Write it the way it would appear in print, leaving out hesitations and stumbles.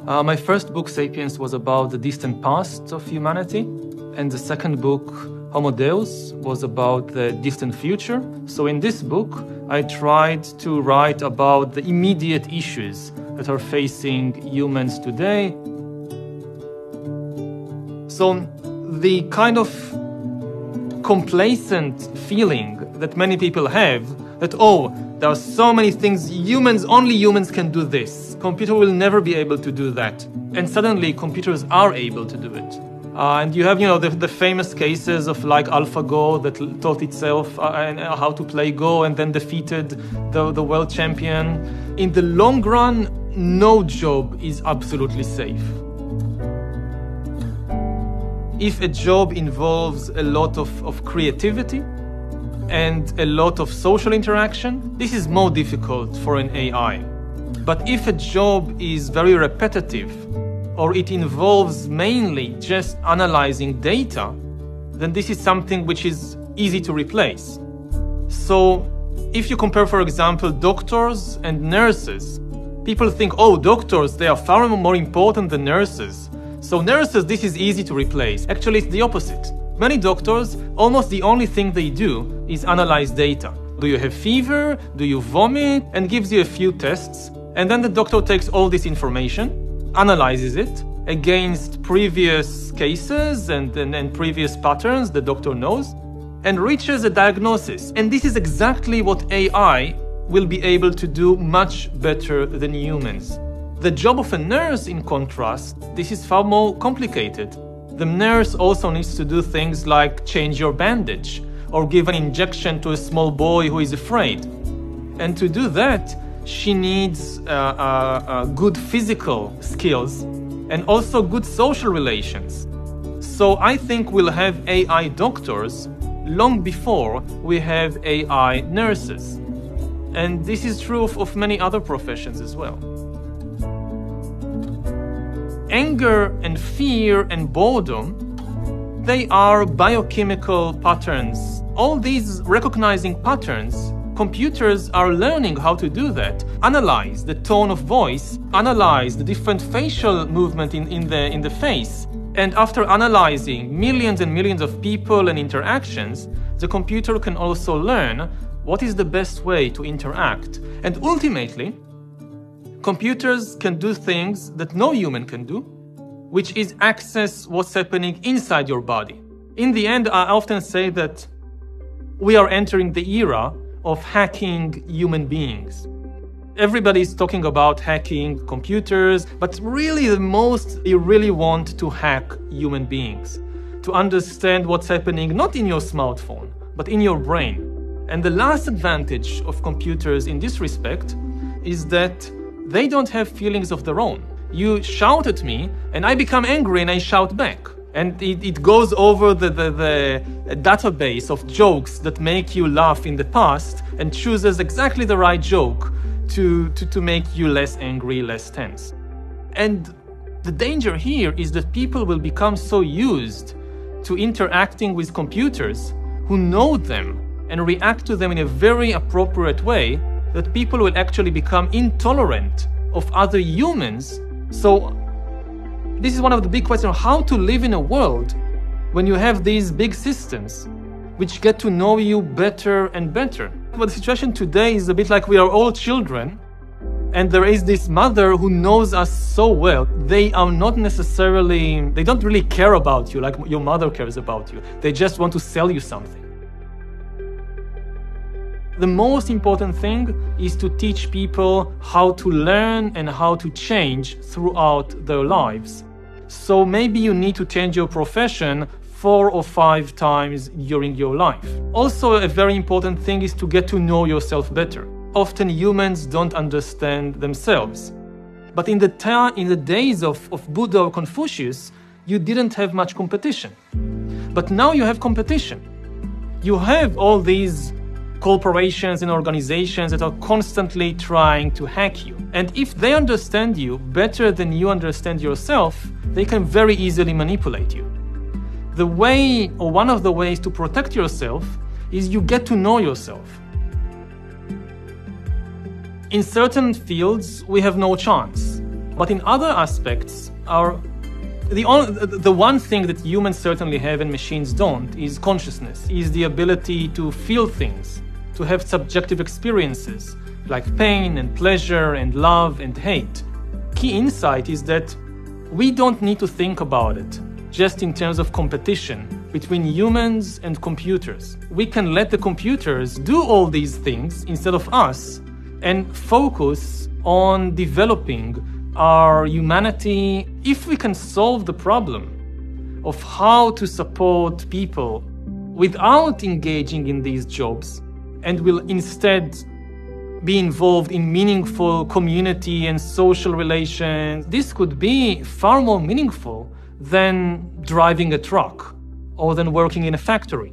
My first book, Sapiens, was about the distant past of humanity. And the second book, Homo Deus, was about the distant future. So in this book, I tried to write about the immediate issues that are facing humans today. So the kind of complacent feeling that many people have, that, oh, there are so many things, only humans can do this. Computer will never be able to do that. And suddenly computers are able to do it. And you have, the famous cases of like AlphaGo that taught itself how to play Go and then defeated the world champion. In the long run, no job is absolutely safe. If a job involves a lot of creativity and a lot of social interaction, this is more difficult for an AI. But if a job is very repetitive, or it involves mainly just analyzing data, then this is something which is easy to replace. So if you compare, for example, doctors and nurses, people think, oh, doctors, they are far more important than nurses. So nurses, this is easy to replace. Actually, it's the opposite. Many doctors, almost the only thing they do is analyze data. Do you have fever? Do you vomit? And gives you a few tests. And then the doctor takes all this information, analyzes it against previous cases and previous patterns the doctor knows, and reaches a diagnosis. And this is exactly what AI will be able to do much better than humans. The job of a nurse, in contrast, this is far more complicated. The nurse also needs to do things like change your bandage or give an injection to a small boy who is afraid. And to do that, she needs good physical skills and also good social relations. So I think we'll have AI doctors long before we have AI nurses. And this is true of many other professions as well. Anger and fear and boredom, they are biochemical patterns. All these recognizing patterns, computers are learning how to do that. Analyze the tone of voice, analyze the different facial movement in the face. And after analyzing millions and millions of people and interactions, the computer can also learn what is the best way to interact. And ultimately, computers can do things that no human can do, which is access what's happening inside your body. In the end, I often say that we are entering the era of hacking human beings. Everybody is talking about hacking computers, but really the most you really want to hack human beings, to understand what's happening not in your smartphone, but in your brain. And the last advantage of computers in this respect is that they don't have feelings of their own. You shout at me and I become angry and I shout back. And it goes over the database of jokes that make you laugh in the past and chooses exactly the right joke to make you less angry, less tense. And the danger here is that people will become so used to interacting with computers who know them and react to them in a very appropriate way that people will actually become intolerant of other humans. So this is one of the big questions, how to live in a world when you have these big systems which get to know you better and better. But the situation today is a bit like we are all children and there is this mother who knows us so well. They are not necessarily, they don't really care about you like your mother cares about you. They just want to sell you something. The most important thing is to teach people how to learn and how to change throughout their lives. So maybe you need to change your profession 4 or 5 times during your life. Also, a very important thing is to get to know yourself better. Often humans don't understand themselves. But in the days of Buddha or Confucius, you didn't have much competition. But now you have competition. You have all these corporations and organizations that are constantly trying to hack you. And if they understand you better than you understand yourself, they can very easily manipulate you. The way, or one of the ways to protect yourself, is you get to know yourself. In certain fields, we have no chance. But in other aspects, the one thing that humans certainly have and machines don't is consciousness, is the ability to feel things, to have subjective experiences like pain and pleasure and love and hate. Key insight is that we don't need to think about it just in terms of competition between humans and computers. We can let the computers do all these things instead of us and focus on developing our humanity. If we can solve the problem of how to support people without engaging in these jobs and will instead be involved in meaningful community and social relations, this could be far more meaningful than driving a truck or than working in a factory.